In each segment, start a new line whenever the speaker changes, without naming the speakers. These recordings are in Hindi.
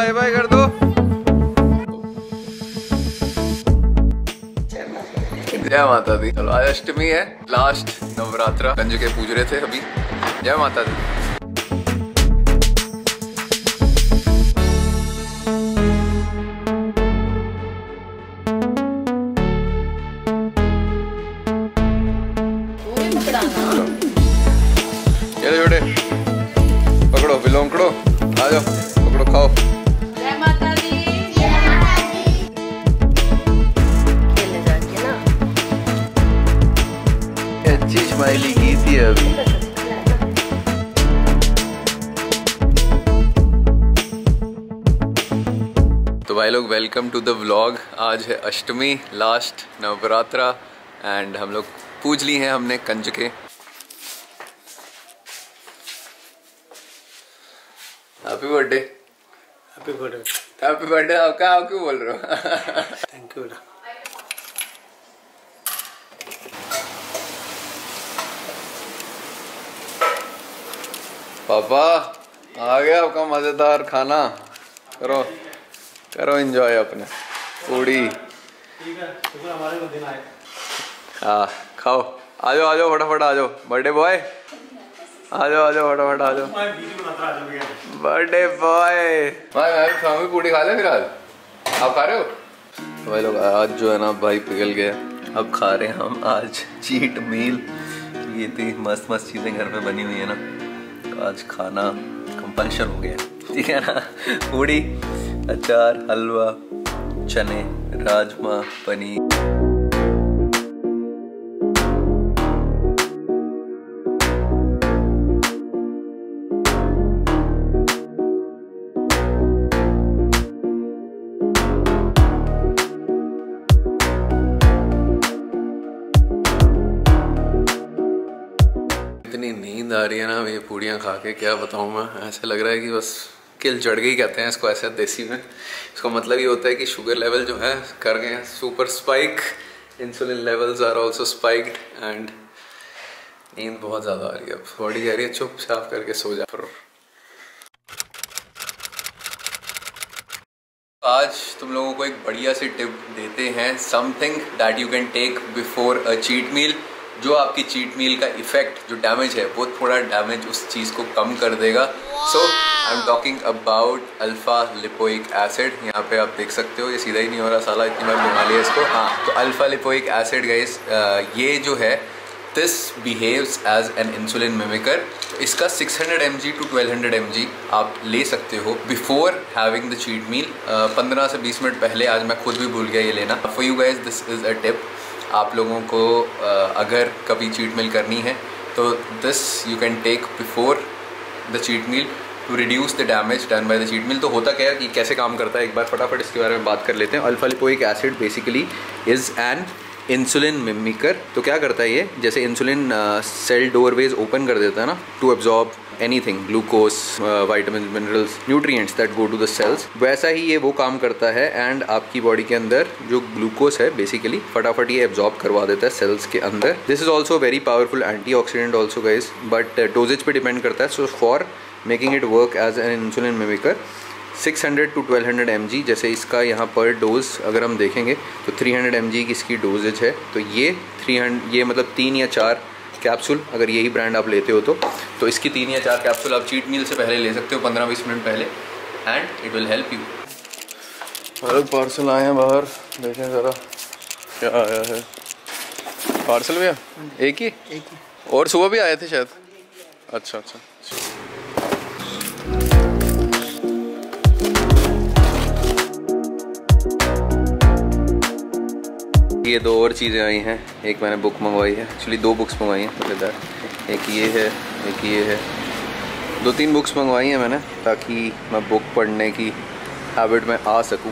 बाय बाय कर दो। जय माता दी। चलो आज अष्टमी है, लास्ट नवरात्रा, कंजके पूज रहे थे अभी। जय माता दी। ये छोटे पकड़ो, बिलोंग करो, आ जाओ, पकड़ो, खाओ।
जय माता दी। खेलने जाएंगे ना।
अच्छी स्माइली की थी अभी। तो भाई लोग, वेलकम टू द व्लॉग। आज है अष्टमी, लास्ट नवरात्रा, एंड हम लोग पूज ली हैं हमने कंजके। Happy birthday.
Happy birthday.
Happy birthday. आपका आप क्यों बोल रहे हो?
थैंक यू बेटा।
पापा आ गया आपका मजेदार खाना। करो करो एंजॉय अपने। पूड़ी।
ठीक है, शुक्र हमारे को दिन आए।
हाँ खाओ। आ जाओ फटाफट आ जाओ। बर्थडे बॉय आ जाओ फटाफट आ जाओ। Birthday boy. मैं भी पूड़ी खा ले फिर। आज आप खा रहे हो? तो भाई लोग आज जो है ना भाई पिघल गया। अब खा रहे हैं हम आज चीट मील। ये इतनी मस्त मस्त चीज़ें घर पे बनी हुई है ना, तो आज खाना कंपल्शन हो गया, ठीक है ना। पूड़ी, अचार, हलवा, चने, राजमा, पनीर। इतनी नींद आ रही है ना ये पूड़ियाँ खा के, क्या बताऊँ मैं। ऐसा लग रहा है कि बस किल चढ़ गई, कहते हैं इसको ऐसे देसी में। इसका मतलब ये होता है कि शुगर लेवल जो है कर गए हैं super spike, insulin levels are also spiked, and नींद बहुत ज़्यादा आ रही है। अब बॉडी कह रही है चुप साफ करके सो जा। आज तुम लोगों को एक बढ़िया सी टिप देते हैं, something that you can take before a cheat meal, जो आपकी चीट मील का इफेक्ट, जो डैमेज है, वो थोड़ा डैमेज उस चीज़ को कम कर देगा। So I am talking about alpha lipoic acid. यहाँ पे आप देख सकते हो, ये सीधा ही नहीं हो रहा साला, इतनी बार घुमा लिया इसको। हाँ, तो अल्फा लिपोइक एसिड गाइस, ये जो है this behaves as an insulin mimicker. इसका 600 mg to 1200 mg आप ले सकते हो before having the cheat meal. 15 से 20 मिनट पहले। आज मैं खुद भी भूल गया ये लेना। For you guys this is a tip. आप लोगों को अगर कभी चीट मील करनी है तो this you can take before the cheat meal to reduce the damage done by the cheat meal. तो होता क्या है कि कैसे काम करता है, एक बार फटाफट इसके बारे में बात कर लेते हैं। Alpha lipoic acid basically is an insulin mimicker. तो क्या करता है ये, जैसे इंसुलिन सेल डोरवेज ओपन कर देता है ना to absorb anything, glucose, vitamin, minerals, nutrients that go to the cells, वैसा ही ये वो काम करता है। एंड आपकी बॉडी के अंदर जो ग्लूकोज है बेसिकली फटाफट ये एब्जॉर्ब करवा देता है सेल्स के अंदर। This is also very powerful antioxidant also guys, but dosages पे डिपेंड करता है। So for making it work as an insulin mimicker 600 to 1200 mg, जैसे इसका यहाँ पर डोज अगर हम देखेंगे तो 300 mg की इसकी डोजेज है। तो ये मतलब 3 या 4 कैप्सूल, अगर यही ब्रांड आप लेते हो तो इसकी 3 या 4 कैप्सूल आप चीट मील से पहले ले सकते हो, 15-20 मिनट पहले, and it will help you. अरे पार्सल आए हैं बाहर, देखें ज़रा क्या आया है। पार्सल भैया एक ही और सुबह भी आए थे शायद। अच्छा। ये 2 और चीज़ें आई हैं। एक मैंने बुक मंगवाई है, एक्चुअली 2 बुक्स मंगवाई हैं मज़ेदार। एक ये है, एक ये है। 2-3 बुक्स मंगवाई हैं मैंने ताकि मैं बुक पढ़ने की हैबिट में आ सकूं,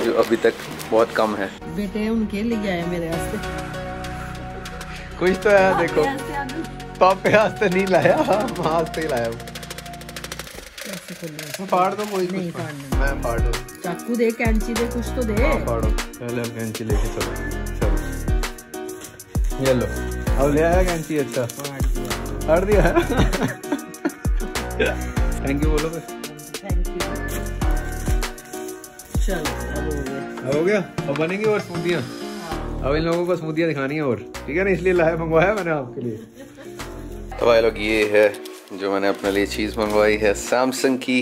जो अभी तक बहुत कम है।
बेटे उनके लिए आए मेरे वास्ते।
कुछ तो है, देखो पापे वास्ते नहीं लाया, माँ वास्ते ही लाया। फाड़ दो, कोई नहीं फाड़ना। मैं फाड़ दो,
चाकू दे, कैंची दे, कुछ तो दे।
फाड़ो, पहले हम कैंची लेके चलो। ये लो, अब ले आया कैंची। अच्छा फाड़ दिया है। थैंक यू बोलो बस।
Thank you. चल अब हो गया।
हो गया। अब बनेंगी और स्मूदियाँ। अब इन लोगों को स्मूदियाँ दिखानी है और ठीक है ना, इसलिए लाया मंगवाया मैंने आपके लिए। तो भाई लोग ये है जो मैंने अपने लिए चीज़ मंगवाई है, सैमसंग की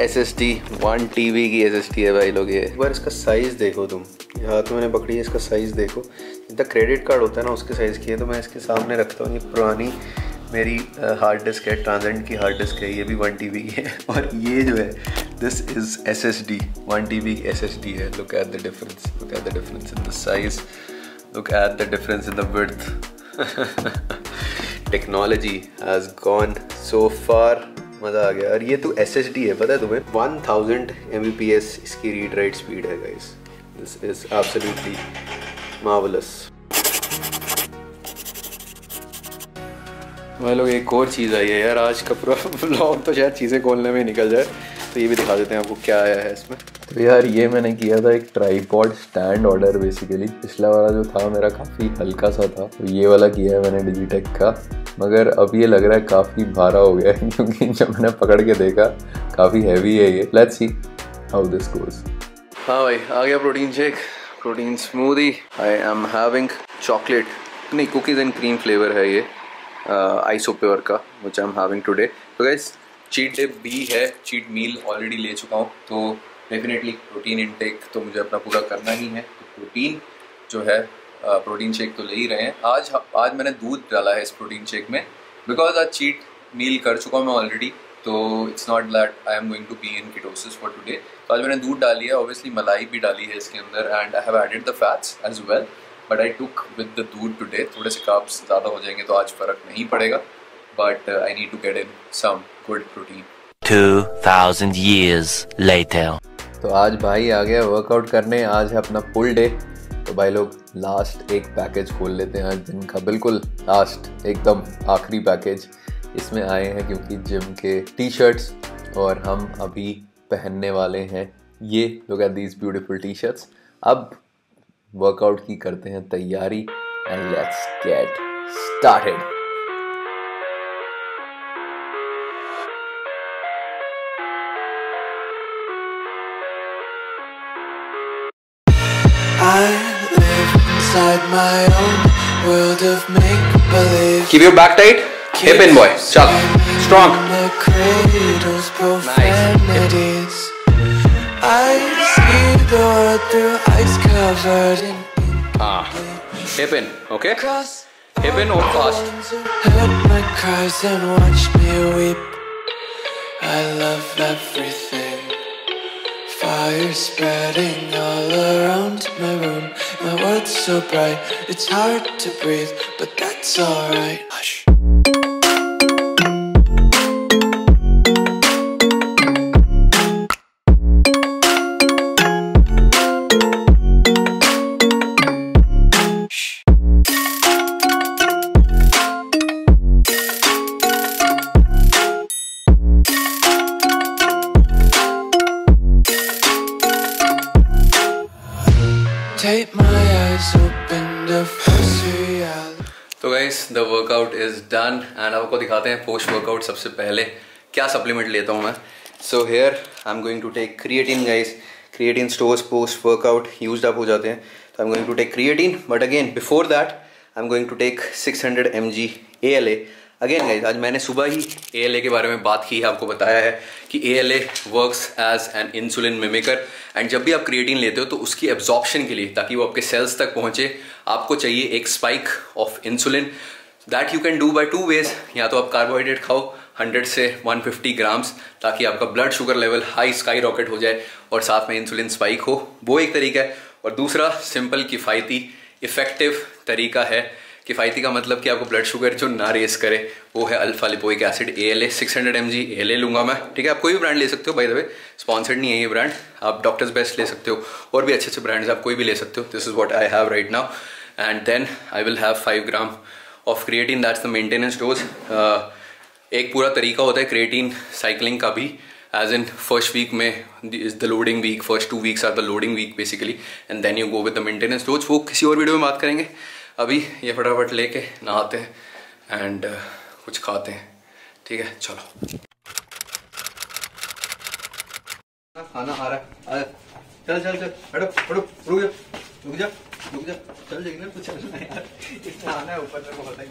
SSD 1 TB की SSD है भाई लोग। ये एक बार इसका साइज़ देखो तुम, ये हाथ में मैंने पकड़ी है, इसका साइज़ देखो, जितना क्रेडिट कार्ड होता है ना उसके साइज़ की है। तो मैं इसके सामने रखता हूँ, ये पुरानी मेरी हार्ड डिस्क है, ट्रांसेंडेंट की हार्ड डिस्क है, ये भी 1 TB की है। और ये जो है दिस इज़ SSD 1 TB की SSD है। Look at the difference, look at the difference in the size, look at the difference in the width. Technology has gone so far, मज़ा आ गया। और ये तो SSD है, पता है तुम्हें, 1000 Mbps इसकी रीड राइट स्पीड है guys. This is absolutely marvellous. भाई लोग एक और चीज़ आई है यार, आज का पूरा व्लॉग तो शायद चीज़ें खोलने में निकल जाए, तो ये भी दिखा देते हैं आपको क्या आया है इसमें। तो यार ये मैंने किया था एक ट्राईपॉड स्टैंड ऑर्डर बेसिकली। पिछला वाला जो था मेरा काफ़ी हल्का सा था, तो ये वाला किया है मैंने डिजिटेक का, मगर अब ये लग रहा है काफ़ी भारा हो गया है क्योंकि जब मैंने पकड़ के देखा काफ़ी हैवी है ये। Let's see how this goes. हाँ भाई आ गया protein shake, protein smoothie. I am having chocolate, नहीं कुकीज़ एंड क्रीम फ्लेवर है ये, आइसोप्योर का, विच आई एम हैविंग टुडे। तो गाइस चीट डे भी है, चीट मील ऑलरेडी ले चुका हूँ, तो डेफिनेटली प्रोटीन इनटेक तो मुझे अपना पूरा करना ही है। तो प्रोटीन जो है प्रोटीन शेक तो ले ही रहे हैं। आज मैंने दूध डाला है इस प्रोटीन शेक में, बिकॉज आज चीट मील कर चुका हूँ मैं ऑलरेडी, तो it's not that I am going to be in ketosis for today. तो आज मैंने दूध डाली है, ऑब्वियसली मलाई भी डाली है इसके अंदर, and I have added the fats as well, but I took with the doodh today. थोड़े से कार्ब्स ज़्यादा हो जाएंगे तो आज फ़र्क नहीं पड़ेगा, but I need to get in some good protein.
2000 years later.
तो आज भाई आ गया वर्कआउट करने, आज है अपना फुल डे। तो भाई लोग लास्ट एक पैकेज खोल लेते हैं आज दिन का, बिल्कुल लास्ट एकदम आखिरी पैकेज इसमें आए हैं क्योंकि जिम के टी-शर्ट्स, और हम अभी पहनने वाले हैं ये, look at these beautiful t-shirts. अब वर्कआउट की करते हैं तैयारी and let's get started.
I live inside my own world of make-believe.
Keep your back tight, hip in boy, chal, strong.
The cradle's profanities. I see the world through ice covered in ink.
Hip in, okay?
Cross
Hip in or fast.
ones who heard my cries and watched me weep. I love everything. Fire spreading all around my room. My world's so bright, it's hard to breathe, but that's alright. Hush. Take my eyes open to face reality.
तो guys the workout is done and आपको दिखाते हैं पोस्ट वर्कआउट सबसे पहले क्या सप्लीमेंट लेता हूँ मैं। So here I am going to take creatine guys. Creatine stores post workout used up हो जाते हैं, तो I am going to take creatine, but again before that I am going to take 600 mg ALA। Again guys आज मैंने सुबह ही ALA के बारे में बात की है, आपको बताया है कि ALA works as an insulin mimicker, and जब भी आप क्रिएटिन लेते हो तो उसकी एब्जॉर्प्शन के लिए, ताकि वो आपके सेल्स तक पहुंचे, आपको चाहिए एक spike of insulin. That you can do by 2 ways। या तो आप कार्बोहाइड्रेट खाओ 100 से 150 ग्राम्स, ताकि आपका blood sugar level high sky rocket हो जाए और साथ में इंसुलिन स्पाइक हो, वो एक तरीका है। और दूसरा सिंपल किफ़ायती इफेक्टिव तरीका है। किफ़ायती का मतलब कि आपको ब्लड शुगर जो ना रेस करे, वो है alpha lipoic acid ALA। 600 mg ALA लूँगा मैं, ठीक है। आप कोई भी ब्रांड ले सकते हो, बाय द वे स्पॉन्सर्ड नहीं है ये ब्रांड, आप डॉक्टर्स बेस्ट ले सकते हो, और भी अच्छे अच्छे ब्रांड्स आप कोई भी ले सकते हो। This is what I have right now, and then I will have 5 gram of creatine, that's the maintenance dose. एक पूरा तरीका होता है क्रिएटिन साइकिलिंग का भी, एज इन फर्स्ट वीक में is the loading week, first 2 weeks are the loading week basically, and then you go with the maintenance dose. वो किसी और वीडियो में बात करेंगे। अभी ये फटाफट लेके नहाते हैं एंड कुछ खाते हैं, ठीक है। चलो खाना आ रहा है, चल चल चल, हटो हटो, रुक जा रुक जा रुक जा, चल जाएगी ना, कुछ चलना यार, इतना आना है ऊपर मेरे को पता ही।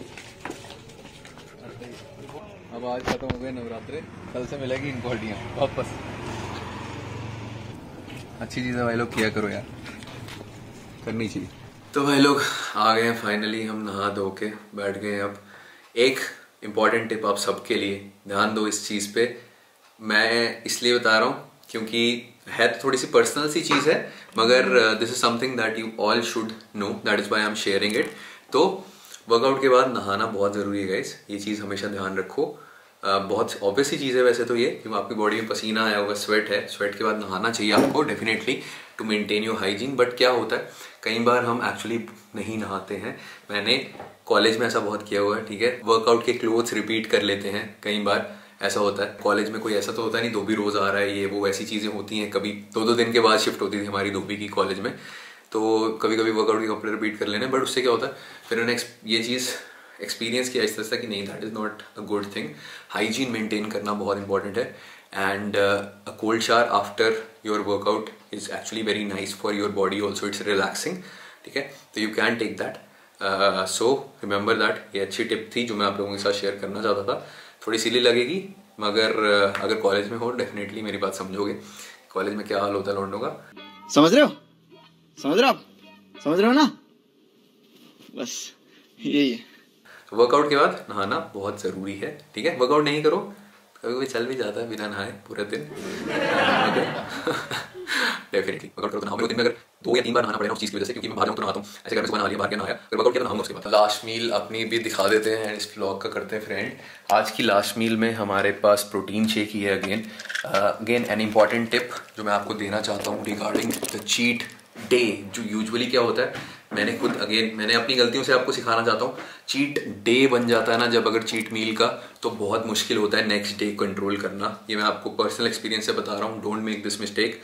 अब आज खत्म हो गए नवरात्रे, कल से मिलेगी इनको हड्डियाँ वापस। अच्छी चीज़ है भाई लोग, किया करो यार, करनी चाहिए। तो भाई लोग आ गए हैं फाइनली, हम नहा धो के बैठ गए हैं। अब एक इम्पॉर्टेंट टिप आप सबके लिए, ध्यान दो इस चीज़ पे। मैं इसलिए बता रहा हूँ क्योंकि है तो थोड़ी सी पर्सनल सी चीज़ है, मगर this is something that you all should know, that is why I am sharing it. तो वर्कआउट के बाद नहाना बहुत ज़रूरी है गाइस, ये चीज़ हमेशा ध्यान रखो। बहुत ऑब्वियस सी चीज़ है वैसे तो ये, कि आपकी बॉडी में पसीना आया होगा, स्वेट है, स्वेट के बाद नहाना चाहिए आपको definitely to maintain your hygiene. But क्या होता है कई बार हम एक्चुअली नहीं नहाते हैं। मैंने कॉलेज में ऐसा बहुत किया हुआ है, ठीक है, वर्कआउट के क्लोथ्स रिपीट कर लेते हैं। कई बार ऐसा होता है कॉलेज में, कोई ऐसा तो होता नहीं धोबी रोज़ आ रहा है, ये वो ऐसी चीज़ें होती हैं। कभी 2-2 दिन के बाद शिफ्ट होती थी हमारी धोबी की कॉलेज में, तो कभी कभी वर्कआउट के कपड़े रिपीट कर लेने। बट उससे क्या होता है, फिर मैंने ये चीज़ एक्सपीरियंस किया इस तरह से कि नहीं, that is not a good thing. Hygiene maintain करना बहुत इंपॉर्टेंट है, and a cold shower after your workout is actually very nice for your body also, it's relaxing, ठीक है। तो you can take that, so remember that. ये अच्छी टिप थी जो मैं आप लोगों के साथ शेयर करना चाहता था। थोड़ी सिली लगेगी, मगर अगर कॉलेज में हो डेफिनेटली मेरी बात समझोगे। कॉलेज में क्या हाल होता है लौंडों का,
समझ रहे हो, समझ रहे हो आप, समझ रहे हो ना, बस यही है।
तो वर्कआउट के बाद नहाना बहुत ज़रूरी है, ठीक है। वर्कआउट नहीं करो, कभी कभी चल भी जाता है बिना नहाए पूरे दिन, डेफिनेटली वर्कआउट करो तो नहाओ। दिन में अगर 2 या 3 बार नहाना पड़ेगा उस चीज़ की वजह से, क्योंकि मैं बाहर तो नहाता हूँ, ऐसे करके सुबह नहा लिया, बाहर के नहाया, फिर वर्कआउट किया तो नहाऊंगा उसके बाद। लास्ट मील अपनी भी दिखा देते हैं, इस व्लॉग का करते हैं फ्रेंड। आज की लास्ट मील में हमारे पास प्रोटीन शेक ही है। अगेन एन इम्पॉर्टेंट टिप जो मैं आपको देना चाहता हूँ रिगार्डिंग द चीट डे। जो यूजुअली क्या होता है, मैंने अपनी गलतियों से आपको सिखाना चाहता हूँ। चीट डे बन जाता है ना जब, अगर चीट मील का, तो बहुत मुश्किल होता है नेक्स्ट डे कंट्रोल करना। ये मैं आपको पर्सनल एक्सपीरियंस से बता रहा हूँ। Don't make this mistake,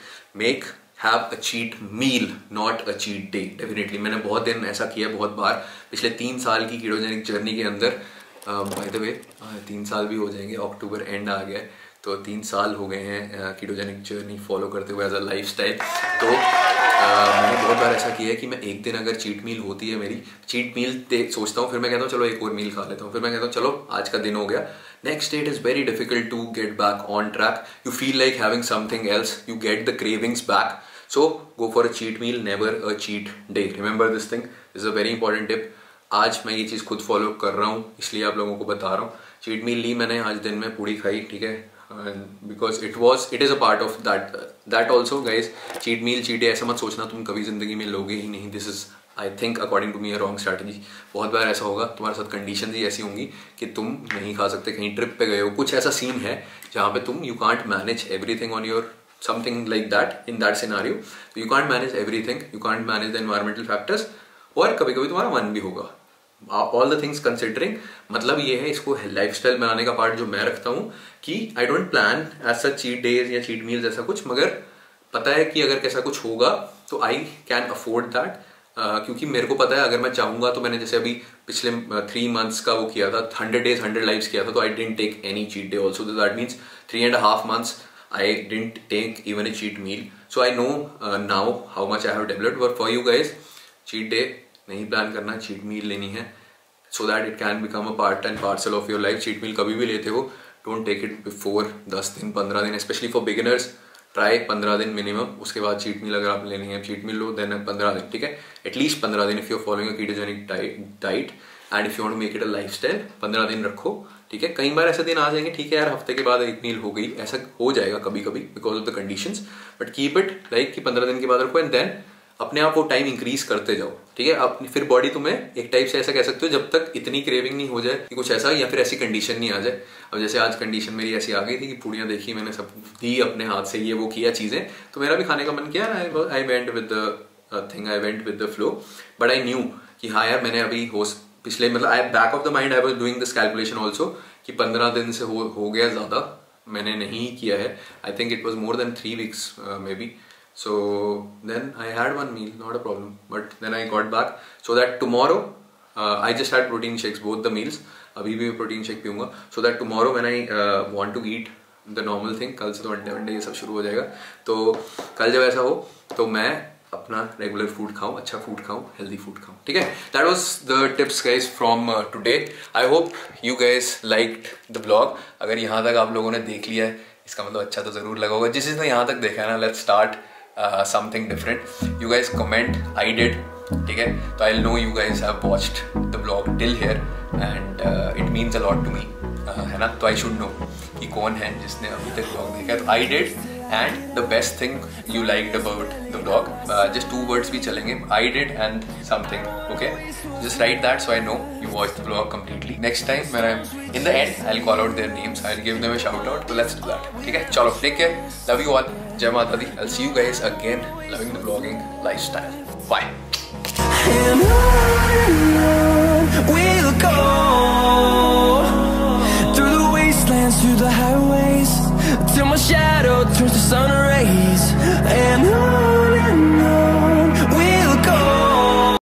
have a cheat meal not a cheat day. Definitely मैंने बहुत दिन ऐसा किया, बहुत बार पिछले 3 साल की कीटोजेनिक जर्नी के अंदर। बाय द वे 3 साल भी हो जाएंगे, अक्टूबर एंड आ गया है, तो 3 साल हो गए हैं कीटोजेनिक जर्नी फॉलो करते हुए एज अ लाइफस्टाइल। तो मैंने बहुत बार ऐसा किया है कि मैं एक दिन अगर चीट मील होती है मेरी, चीट मील सोचता हूँ, फिर मैं कहता हूँ चलो एक और मील खा लेता हूँ, फिर मैं कहता हूँ चलो आज का दिन हो गया। Next day it is very difficult to get back on track. You feel like having something else, you get the cravings back. So go for a cheat meal, never a cheat day. Remember this thing, is a very important tip. आज मैं ये चीज़ खुद फॉलो कर रहा हूँ, इसलिए आप लोगों को बता रहा हूँ। चीट मील ली मैंने आज दिन में, पूड़ी खाई, ठीक है, बिकॉज it is a part of that also guys। Cheat meal cheat day ऐसा मत सोचना तुम कभी जिंदगी में लोगे ही नहीं। This is I think according to me a wrong strategy. बहुत बार ऐसा होगा, तुम्हारे साथ कंडीशन ही ऐसी होंगी कि तुम नहीं खा सकते, कहीं ट्रिप पे गए हो, कुछ ऐसा सीन है जहाँ पे तुम you can't manage everything on your something like that, in that scenario you can't manage everything, you can't manage the environmental factors, और कभी कभी तुम्हारा मन भी होगा। ऑल द थिंग्स कंसिडरिंग, मतलब ये है, इसको लाइफस्टाइल बनाने का पार्ट जो मैं रखता हूँ कि I don't plan as such cheat days या चीट मील्स ऐसा कुछ, मगर पता है कि अगर कैसा कुछ होगा तो आई कैन अफोर्ड दैट। क्योंकि मेरे को पता है अगर मैं चाहूँगा तो, मैंने जैसे अभी पिछले 3 months का वो किया था, 100 days 100 lives किया था, तो I didn't take any cheat day also. That means 3.5 months I didn't take even a cheat meal, so I know now how much I have developed. But for you guys, cheat day नहीं प्लान करना, cheat meal लेनी है, so that it can become a part and parcel of your life. cheat meal कभी भी लेते हो, don't take it before 10 दिन 15 दिन, especially for beginners. try 15 दिन मिनिमम, उसके बाद cheat meal अगर आप लेनी है, cheat meal लो, then 15 दिन, ठीक है, at least 15 दिन if you're following a ketogenic diet and if you want to make it a lifestyle, 15 दिन रखो, ठीक है। कई बार ऐसे दिन आ जाएंगे, ठीक है यार हफ्ते के बाद एक मील हो गई, ऐसा हो जाएगा कभी कभी because of the conditions, but keep it like कि 15 दिन के बाद रखो, एंड देन अपने आप वो टाइम इंक्रीज करते जाओ, ठीक है। अपनी फिर बॉडी तुम्हें एक टाइप से ऐसा कह सकते हो जब तक इतनी क्रेविंग नहीं हो जाए कि कुछ ऐसा, या फिर ऐसी कंडीशन नहीं आ जाए। अब जैसे आज कंडीशन मेरी ऐसी आ गई थी कि पूड़ियाँ देखी मैंने, सब दी अपने हाथ से, ये वो किया चीज़ें, तो मेरा भी खाने का मन किया। I went with the thing, I went with the flow, but I knew कि हाँ यार मैंने अभी पिछले, मतलब I back of the mind I was doing this calculation also कि 15 दिन से हो गया, ज़्यादा मैंने नहीं किया है। I think it was more than 3 weeks maybe. So then I had 1 meal, not a problem, but then I got back so that tomorrow I just had protein shakes both the meals. अभी भी प्रोटीन शेक पीऊंगा, so that tomorrow when I want to eat the normal thing. कल से तो अंडे ये सब शुरू हो जाएगा, तो कल जब ऐसा हो तो मैं अपना रेगुलर फूड खाऊं, अच्छा फूड खाऊं, हेल्दी फूड खाऊं, ठीक है। That was the tips guys from today. I hope you guys liked the blog. अगर यहाँ तक आप लोगों ने देख लिया है इसका मतलब अच्छा तो ज़रूर लगा होगा। जिस जिसने यहाँ तक देखा है ना, let's start something different. You guys comment, I did, ठीक है। तो I know you guys have watched the blog till here and it means a lot to me, है ना। तो आई शुड नो कि कौन है जिसने अभी तक ब्लॉग देखा है। तो I did and the best thing you liked about the vlog, just 2 words भी चलेंगे, I did and something, okay? Just write that so I know you watched the vlog completely. Next time when I'm in the end I'll call out their names, I'll give them a shout out, so let's do that, ठीक है। चलो take care, love you all, जय माता दी। I'll see you guys again loving the vlogging lifestyle, bye।
And on we'll go through the wastelands, through the highways, till my shadow turns to sun rays. And on